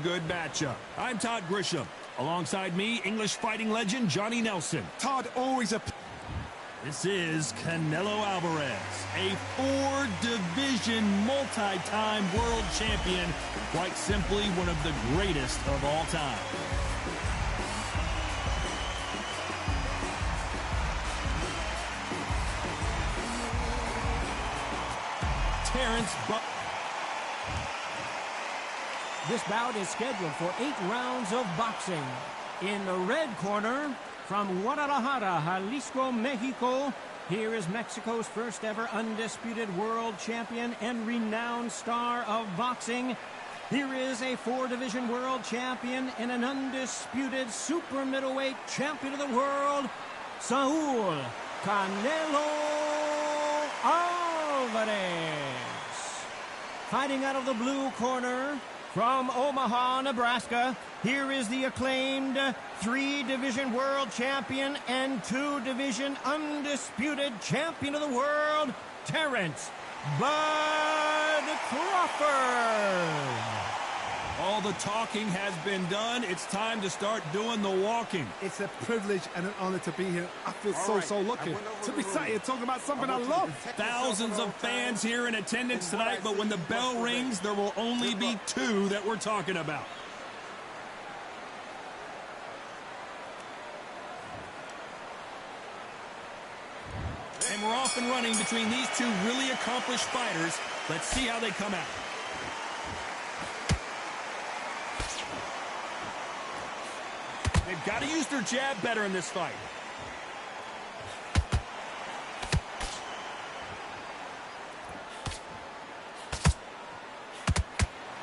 good matchup. I'm Todd Grisham. Alongside me, English fighting legend Johnny Nelson. Todd, always a... This is Canelo Alvarez, a four-division multi-time world champion, quite simply one of the greatest of all time. This bout is scheduled for 8 rounds of boxing. In the red corner, from Guadalajara, Jalisco, Mexico, here is Mexico's first ever undisputed world champion and renowned star of boxing. Here is a 4-division world champion and an undisputed super middleweight champion of the world, Saul Canelo Alvarez. Fighting out of the blue corner, from Omaha, Nebraska, here is the acclaimed 3-division world champion and 2-division undisputed champion of the world, Terrence Bud Crawford. All the talking has been done. It's time to start doing the walking. It's a privilege and an honor to be here. I feel so lucky to be sat here talking about something I love. Thousands of fans here in attendance tonight, but when the bell rings, there will only be 2 that we're talking about. And we're off and running between these 2 really accomplished fighters. Let's see how they come out. They've got to use their jab better in this fight.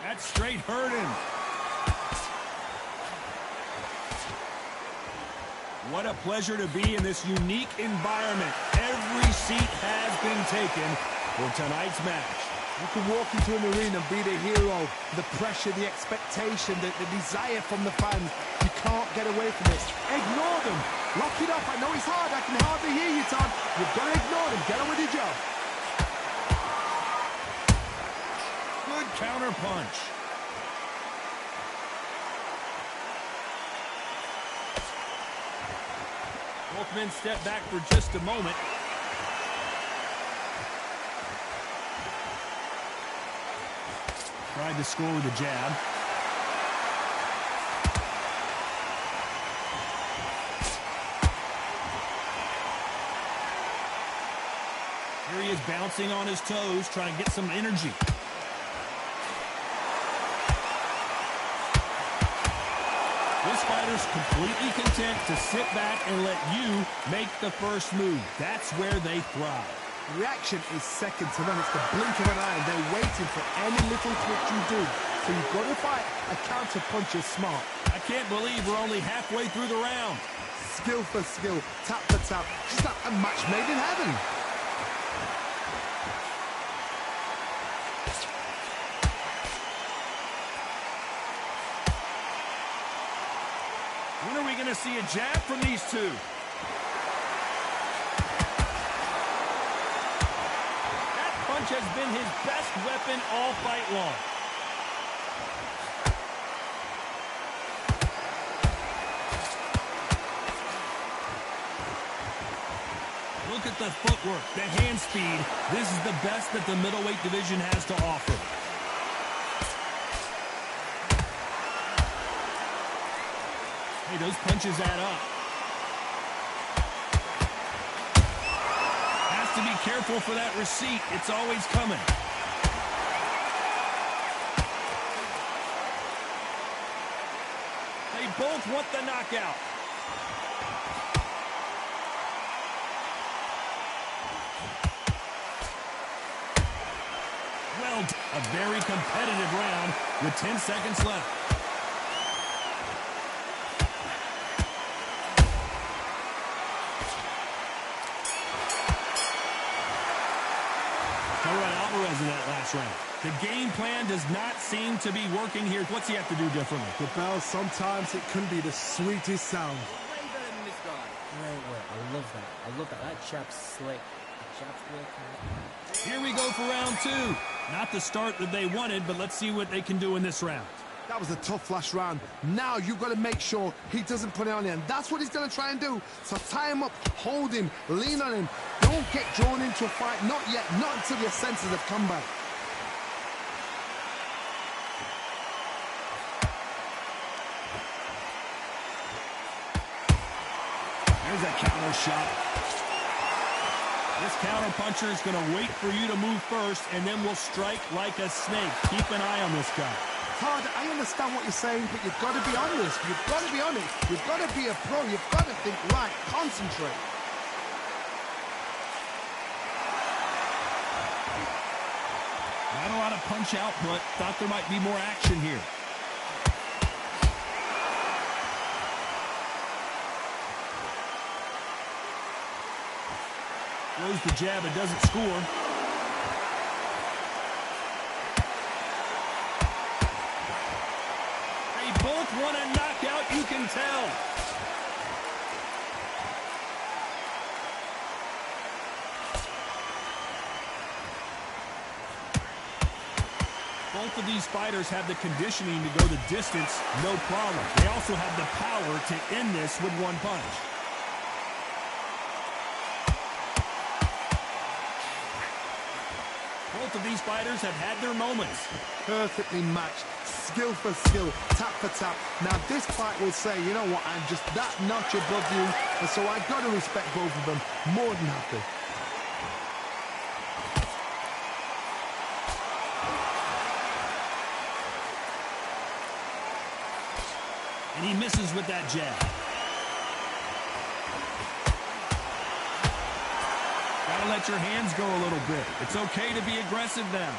That straight hurt him. What a pleasure to be in this unique environment. Every seat has been taken for tonight's match. You can walk into an arena and be the hero. The pressure, the expectation, the desire from the fans. You can't get away from it. Ignore them. Lock it up. I know it's hard. I can hardly hear you, Todd. You've got to ignore them. Get on with your job. Good counter punch. Both men step back for just a moment. Tried to score with a jab. Here he is bouncing on his toes, trying to get some energy. This fighter's completely content to sit back and let you make the first move. That's where they thrive. Reaction is second to none. It's the blink of an eye. They're waiting for any little twitch you do. So you've got to fight. A counter punch is smart. I can't believe we're only halfway through the round. Skill for skill, tap for tap. Just like a match made in heaven. When are we going to see a jab from these 2? Has been his best weapon all fight long. Look at the footwork, the hand speed. This is the best that the middleweight division has to offer. Hey, those punches add up. To be careful for that receipt. It's always coming. They both want the knockout. Well, a very competitive round with 10 seconds left. Alvarez in that last round. The game plan does not seem to be working here. What's he have to do differently? The bell, sometimes it can be the sweetest sound. Way better than this guy. Great work. I love that. I love that. That chap's slick. That chap's real cool. Here we go for round 2. Not the start that they wanted, but let's see what they can do in this round. That was a tough last round. Now you've got to make sure he doesn't put it on you, and that's what he's going to try and do. So tie him up, hold him, lean on him. Don't get drawn into a fight. Not yet. Not until your senses have come back. There's that counter shot. This counter puncher is going to wait for you to move first, and then will strike like a snake. Keep an eye on this guy. Todd, I understand what you're saying, but you've got to be honest. You've got to be honest. You've got to be a pro. You've got to think right. Concentrate. Not a lot of punch output. Thought there might be more action here. Throws the jab, it doesn't score. They both want a knockout, you can tell. Both of these fighters have the conditioning to go the distance, no problem. They also have the power to end this with one punch. Both of these fighters have had their moments. Perfectly matched, skill for skill, tap for tap. Now this fight will say, you know what, I'm just that notch above you, and so I've got to respect both of them more than happy. And he misses with that jab. Gotta let your hands go a little bit. It's okay to be aggressive now.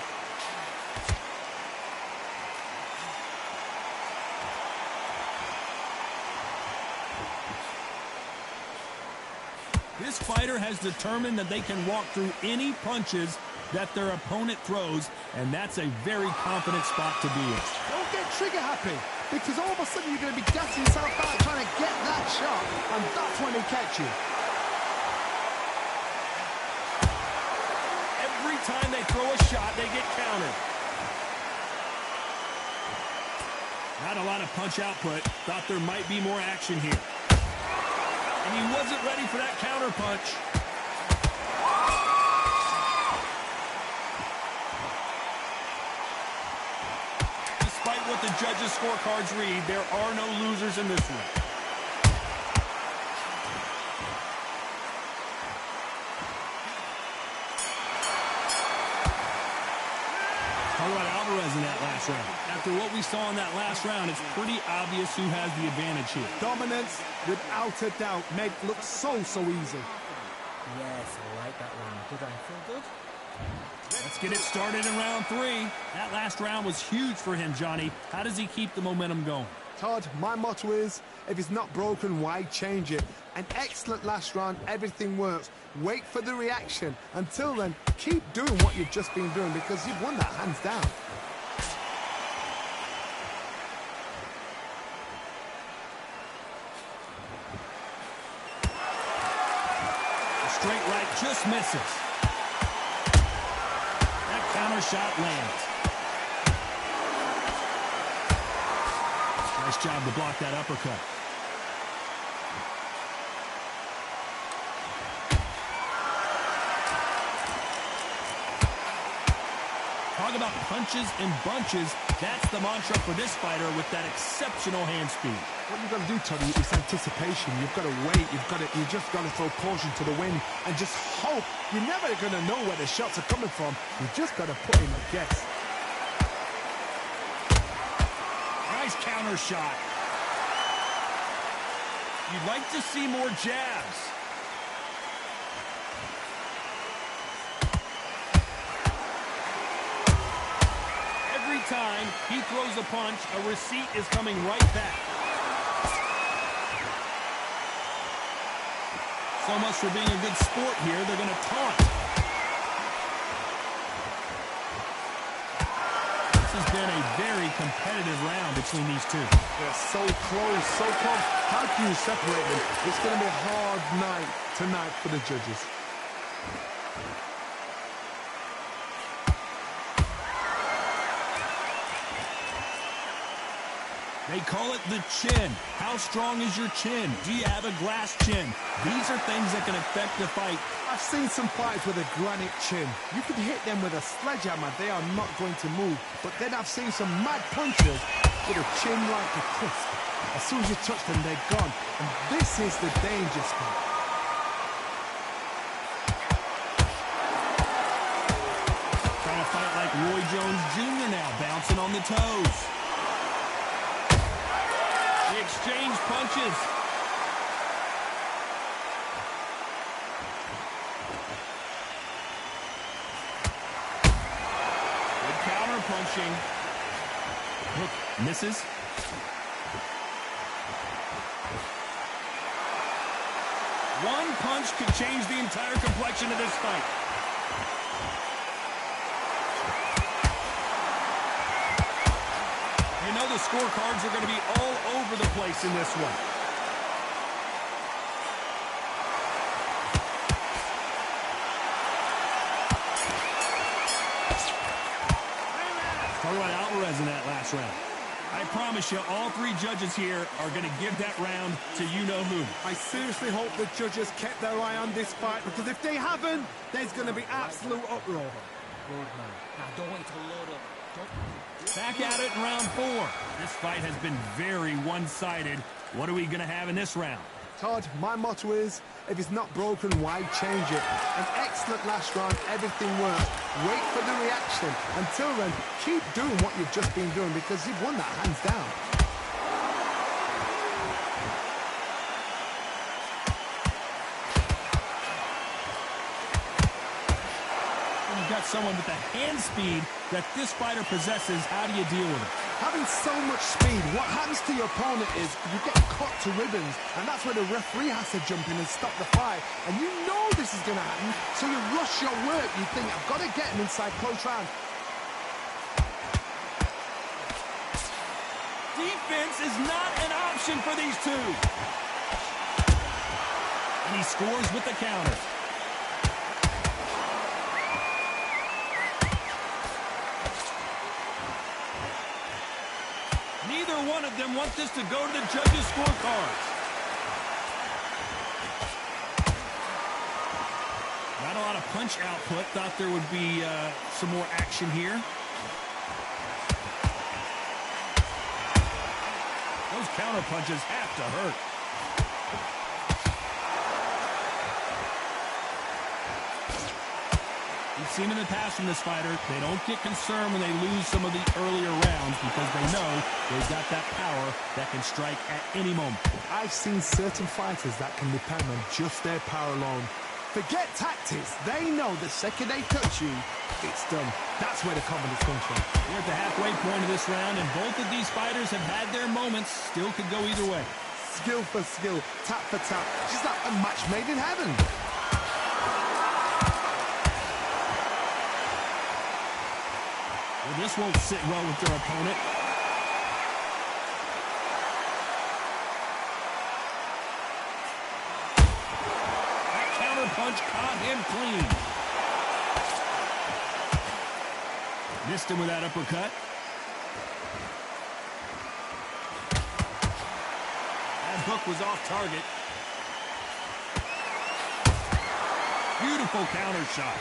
This fighter has determined that they can walk through any punches that their opponent throws, and that's a very confident spot to be in. Don't get trigger happy, because all of a sudden you're going to be gassing yourself out trying to get that shot, and that's when they catch you. Every time they throw a shot, they get countered. Not a lot of punch output. Thought there might be more action here. And he wasn't ready for that counter punch. Despite what the judges' scorecards read, there are no losers in this one. How about Alvarez in that last round? After what we saw in that last round, it's pretty obvious who has the advantage here. Dominance, without a doubt, made it look so easy. Yes, I like that one. Did I feel good? Let's get it started in round 3. That last round was huge for him, Johnny. How does he keep the momentum going? Todd, my motto is, if it's not broken, why change it? An excellent last round, everything works. Wait for the reaction. Until then, keep doing what you've just been doing, because you've won that hands down. The straight right just misses. That counter shot lands. Nice job to block that uppercut. Talk about punches and bunches. That's the mantra for this fighter with that exceptional hand speed. What you've got to do, Toddy, is anticipation. You've got to wait. You just got to throw caution to the wind and just hope. You're never going to know where the shots are coming from. You just got to put in a guess. Nice counter shot. You'd like to see more jabs. Every time he throws a punch, a receipt is coming right back. So much for being a good sport here. They're going to taunt. This has been a very competitive round between these two. They're so close, so close. How can you separate them? It's going to be a hard night tonight for the judges. They call it the chin. How strong is your chin? Do you have a glass chin? These are things that can affect the fight. I've seen some fighters with a granite chin. You can hit them with a sledgehammer, they are not going to move. But then I've seen some mad punchers with a chin like a crisp. As soon as you touch them, they're gone. And this is the danger spot. Trying to fight like Roy Jones Jr. now, bouncing on the toes. The exchange punches. Good counter punching. Hook misses. One punch could change the entire complexion of this fight. You know the scorecards are going to be all over the place in this one. Talk about Alvarez in that last round. I promise you, all three judges here are going to give that round to you-know-who. I seriously hope the judges kept their eye on this fight, because if they haven't, there's going to be absolute uproar. Now don't wait to load up. Back at it in round 4. This fight has been very one-sided. What are we going to have in this round? Todd, my motto is, if it's not broken, why change it? An excellent last round, everything worked. Wait for the reaction. Until then, keep doing what you've just been doing, because you've won that hands down. You've got someone with the hand speed that this fighter possesses. How do you deal with it? Having so much speed, what happens to your opponent is you get cut to ribbons, and that's where the referee has to jump in and stop the fight. And you know this is going to happen, so you rush your work. You think, I've got to get him inside close round. Defense is not an option for these two. And he scores with the counter. Neither one of them want this to go to the judges' scorecards. Not a lot of punch output. Thought there would be some more action here. Those counter punches have to hurt. We've seen in the past from this fighter, they don't get concerned when they lose some of the earlier rounds because they know they've got that power that can strike at any moment. I've seen certain fighters that can depend on just their power alone. Forget tactics. They know the second they touch you, it's done. That's where the confidence comes from. We're at the halfway point of this round, and both of these fighters have had their moments. Still could go either way. Skill for skill, tap for tap. Just like a match made in heaven. Well, this won't sit well with their opponent. That counter punch caught him clean. Missed him with that uppercut. That hook was off target. Beautiful counter shot.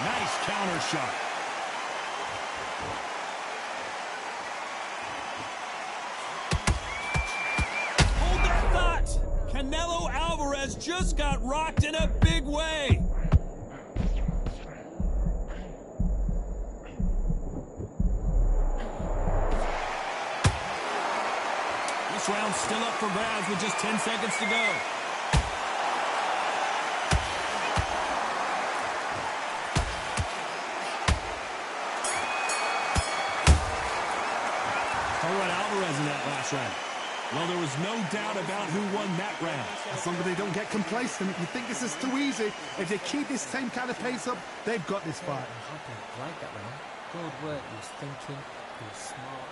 Nice counter shot. Canelo Alvarez just got rocked in a big way. This round's still up for grabs with just 10 seconds to go. All right, Alvarez in that last round. Well, there was no doubt about who won that round. As long as they don't get complacent, you think this is too easy. If they keep this same kind of pace up, they've got this fight. I like that round. Good work. He was thinking. He was smart.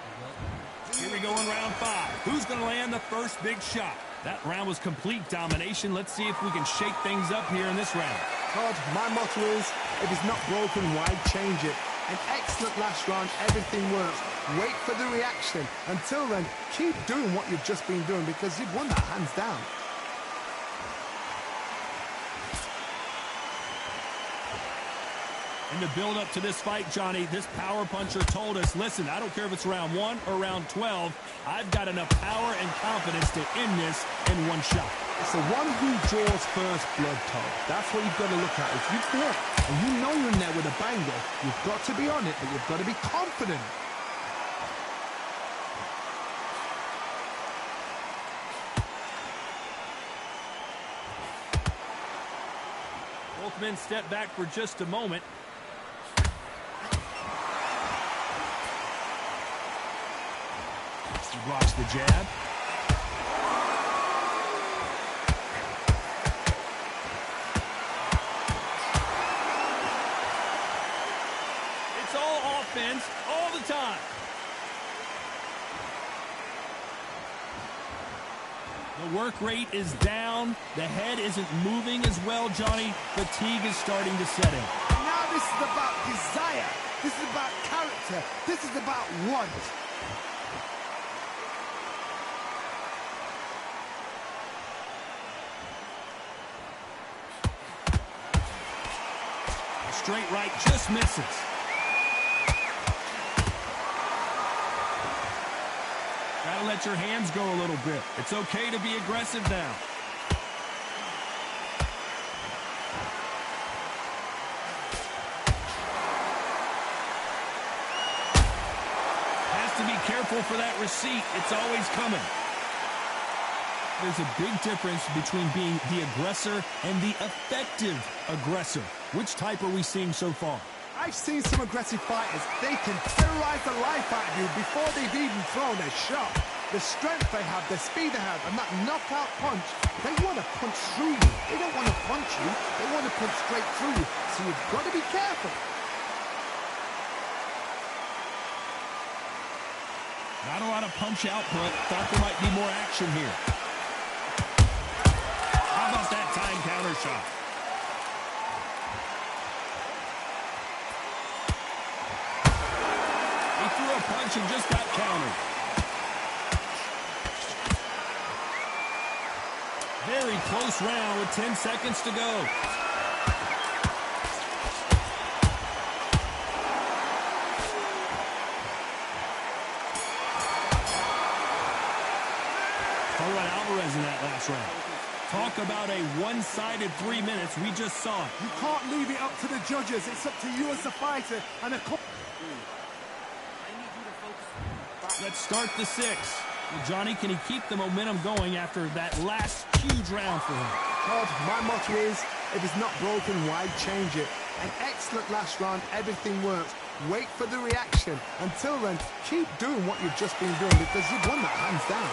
Here we go in round 5. Who's going to land the first big shot? That round was complete domination. Let's see if we can shake things up here in this round. Todd, my motto is, if it's not broken, why change it? An excellent last round. Everything works. Wait for the reaction. Until then, keep doing what you've just been doing because you've won that hands down. In the build-up to this fight, Johnny, this power puncher told us, listen, I don't care if it's round 1 or round 12, I've got enough power and confidence to end this in one shot. It's the one who draws first blood, Todd. That's what you've got to look at. If you've hit and you know you're in there with a banger, you've got to be on it, but you've got to be confident. Both men step back for just a moment. He blocks the jab. It's all offense all the time. The work rate is down. The head isn't moving as well, Johnny. Fatigue is starting to set in. Now this is about desire. This is about character. This is about want. Straight right just misses. Gotta let your hands go a little bit. It's okay to be aggressive now. Has to be careful for that receipt. It's always coming. There's a big difference between being the aggressor and the effective aggressor. Which type are we seeing so far? I've seen some aggressive fighters. They can terrorize the life out of you before they've even thrown a shot. The strength they have, the speed they have, and that knockout punch, they want to punch through you. They don't want to punch you. They want to punch straight through you. So you've got to be careful. Not a lot of punch output. Thought there might be more action here. How about that time counter shot? He threw a punch and just got countered. Very close round with 10 seconds to go. Alvarez in that last round. Talk about a one-sided 3 minutes. We just saw it. You can't leave it up to the judges. It's up to you as a fighter and a Let's start the 6. Well, Johnny, can he keep the momentum going after that last huge round for him? Todd, my motto is, if it's not broken, why change it? An excellent last round. Everything works. Wait for the reaction. Until then, keep doing what you've just been doing because you've won that hands down.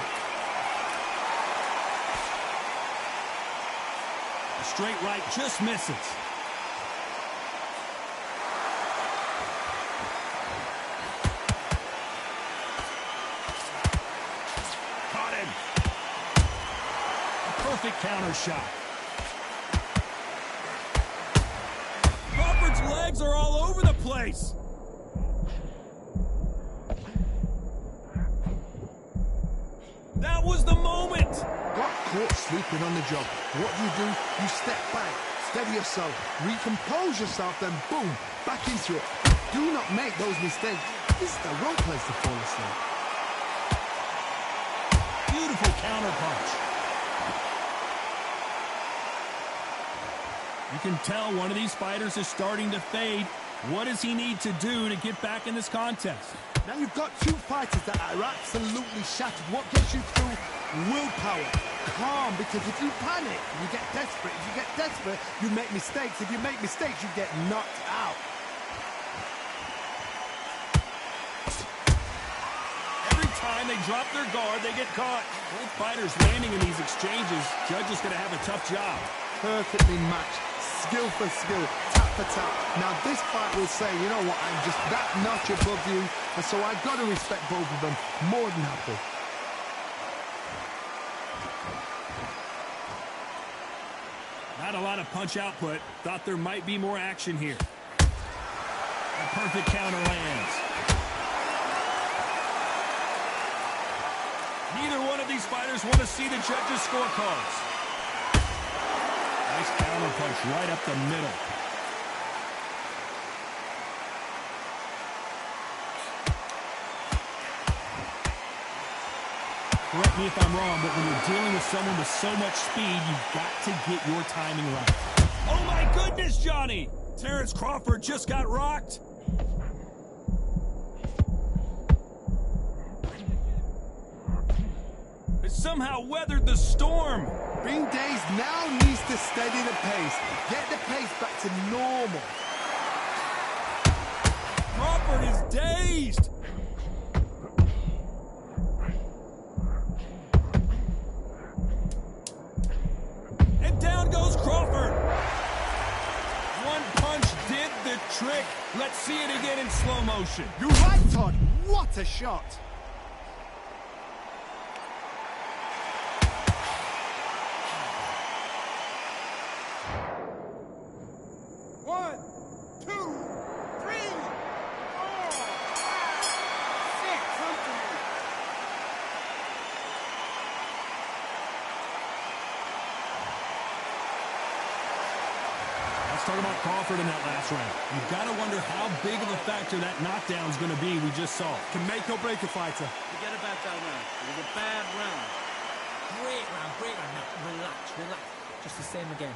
Straight right just misses. Caught him. A perfect counter shot. Crawford's legs are all over the place. That was the moment. Got caught sleeping on the job. What do? You step back, steady yourself, recompose yourself, then boom, back into it. Do not make those mistakes. This is the wrong place to fall asleep. Beautiful counter punch. You can tell one of these fighters is starting to fade. What does he need to do to get back in this contest? Now you've got two fighters that are absolutely shattered. What gets you through? Willpower. Calm, because if you panic, you get desperate. If you get desperate, you make mistakes. If you make mistakes, you get knocked out. Every time they drop their guard, they get caught. Both fighters landing in these exchanges. Judge is going to have a tough job. Perfectly matched. Skill for skill. Tap for tap. Now this fight will say, you know what, I'm just that notch above you. And so I've got to respect both of them. More than happy. Not a lot of punch output. Thought there might be more action here. A perfect counter lands. Neither one of these fighters want to see the judges' scorecards. Nice counter punch right up the middle. Correct me if I'm wrong, but when you're dealing with someone with so much speed, you've got to get your timing right. Oh my goodness, Johnny! Terrence Crawford just got rocked. It somehow weathered the storm. Being dazed now needs to steady the pace. Get the pace back to normal. Crawford is dazed. And down goes Crawford. One punch did the trick. Let's see it again in slow motion. You're right, Todd. What a shot. One, two, three, four, five, six. Come to me. Let's talk about Crawford in that last round. You've got to wonder how big of a factor that knockdown is going to be we just saw. Can make or break a fighter. Forget about that round. It was a bad round. Great round, great round. Now, relax, relax. Just the same again.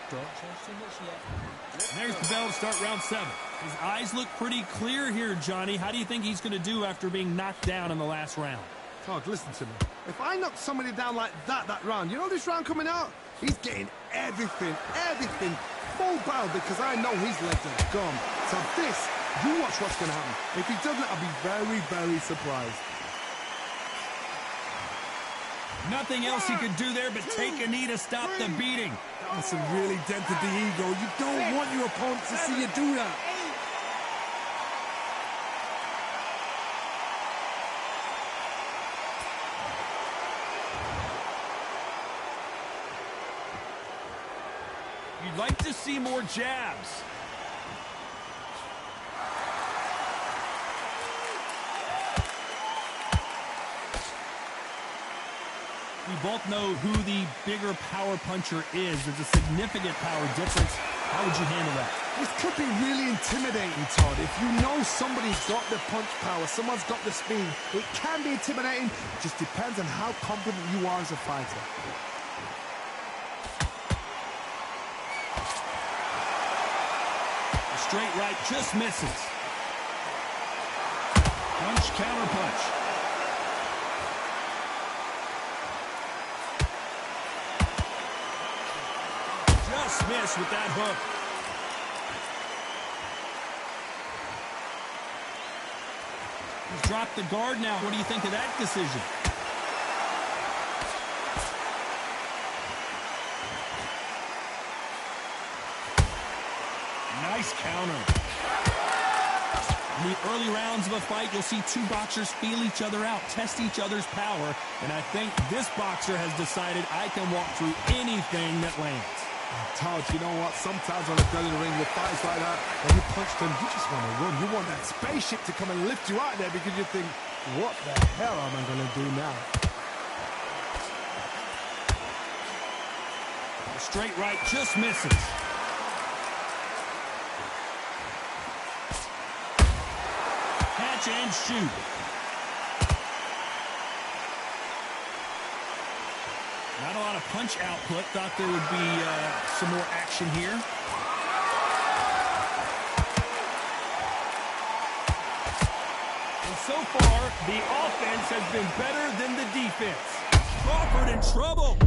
Don't change too much yet. And there's the bell to start round 7. His eyes look pretty clear here, Johnny. How do you think he's going to do after being knocked down in the last round? Todd, listen to me. If I knock somebody down like that round, you know this round coming out? He's getting everything, full barrel because I know his legs are gone. So this, you watch what's going to happen. If he doesn't, I'll be very, very surprised. Nothing else he could do there but take a knee to stop the beating. That was some really dented the ego. You don't want your opponent to see you do that. You'd like to see more jabs. We both know who the bigger power puncher is. There's a significant power difference. How would you handle that? This could be really intimidating, Todd. If you know somebody's got the punch power, someone's got the speed, it can be intimidating. It just depends on how confident you are as a fighter. A straight right just misses. Punch, counter punch. Just missed with that hook. He's dropped the guard now. What do you think of that decision? Nice counter. In the early rounds of a fight, you'll see two boxers feel each other out, test each other's power, and I think this boxer has decided I can walk through anything that lands. Todd, you know what? Sometimes on the belly of the ring with fights like that, when you punch them, you just want to run. You want that spaceship to come and lift you out there because you think, what the hell am I going to do now? A straight right just misses. Catch and shoot. Not a lot of punch output. Thought there would be some more action here. And so far, the offense has been better than the defense. Crawford in trouble.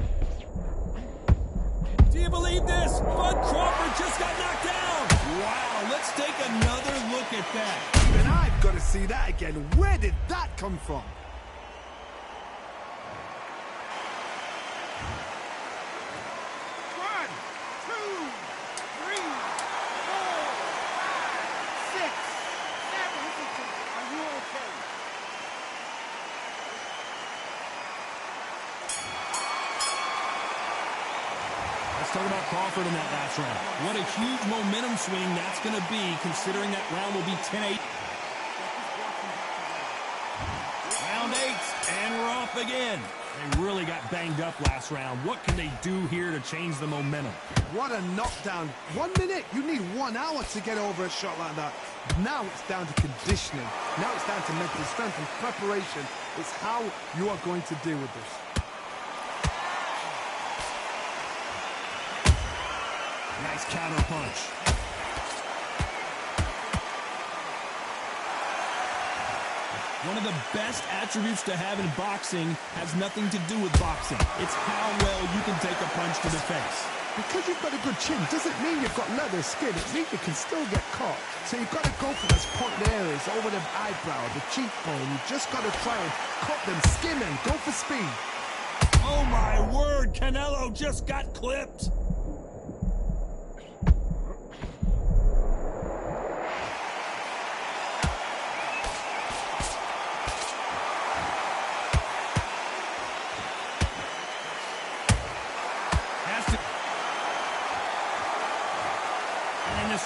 Do you believe this? Bud Crawford just got knocked down. Wow, let's take another look at that. Even I've got to see that again. Where did that come from? talk about Crawford in that last round. What a huge momentum swing that's going to be, considering that round will be 10-8. Round 8, and we're off again. They really got banged up last round. What can they do here to change the momentum? What a knockdown. 1 minute. You need 1 hour to get over a shot like that. Now it's down to conditioning. Now it's down to mental strength and preparation. It's how you are going to deal with this. Nice counter punch. One of the best attributes to have in boxing has nothing to do with boxing. It's how well you can take a punch to the face. Because you've got a good chin doesn't mean you've got leather skin. It means you can still get caught. So you've got to go for those pointed areas over the eyebrow, the cheekbone. You've just got to try and cut them, skim them, go for speed. Oh my word, Canelo just got clipped.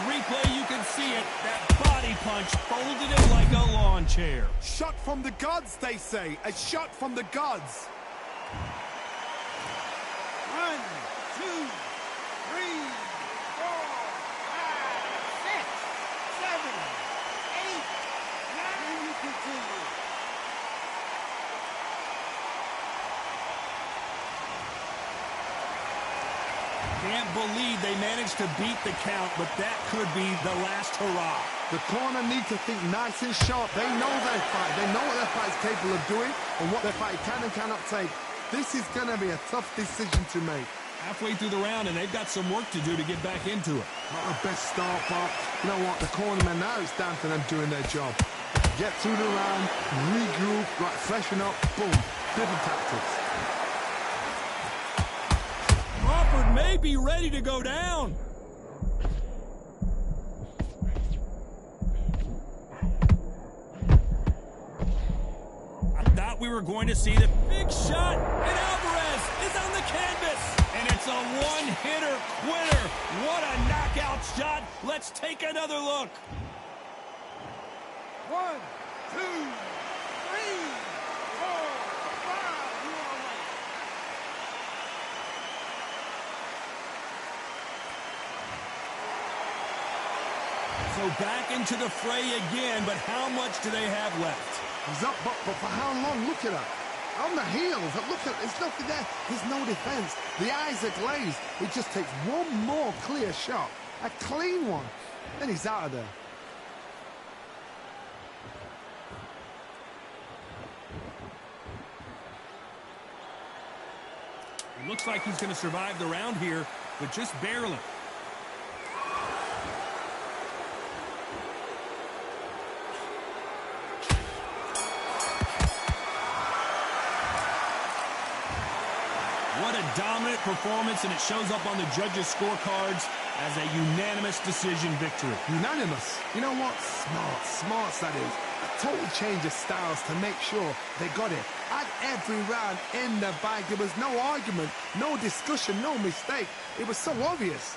Replay, you can see it. That body punch folded him like a lawn chair. Shot from the gods, they say. A shot from the gods. 1, 2, 3, 4, 5, 6, 7, 8, 9. You continue. Can't believe they managed to beat the count, but that could be the last hurrah. The corner need to think nice and sharp. They know their fight. They know what their fight's capable of doing and what their fight can and cannot take. This is going to be a tough decision to make. Halfway through the round, and they've got some work to do to get back into it. Not the best start, but you know what? The cornermen now, it's down to them doing their job. Get through the round, regroup, right, freshen up, boom. Different tactics. Crawford may be ready to go down. I thought we were going to see the big shot, and Alvarez is on the canvas. And it's a one-hitter quitter. What a knockout shot. Let's take another look. 1, 2, 3, 4, 5. You all right? So back into the fray again, but how much do they have left? He's up, but for how long? Look at that. On the heels, look at, there's nothing there. There's no defense. The eyes are glazed. It just takes one more clear shot. A clean one. Then he's out of there. It looks like he's going to survive the round here, but just barely. What a dominant performance, and it shows up on the judges' scorecards as a unanimous decision victory. Unanimous. You know what? Smart. Smarts, that is. A total change of styles to make sure they got it. At every round in the bag, there was no argument, no discussion, no mistake. It was so obvious.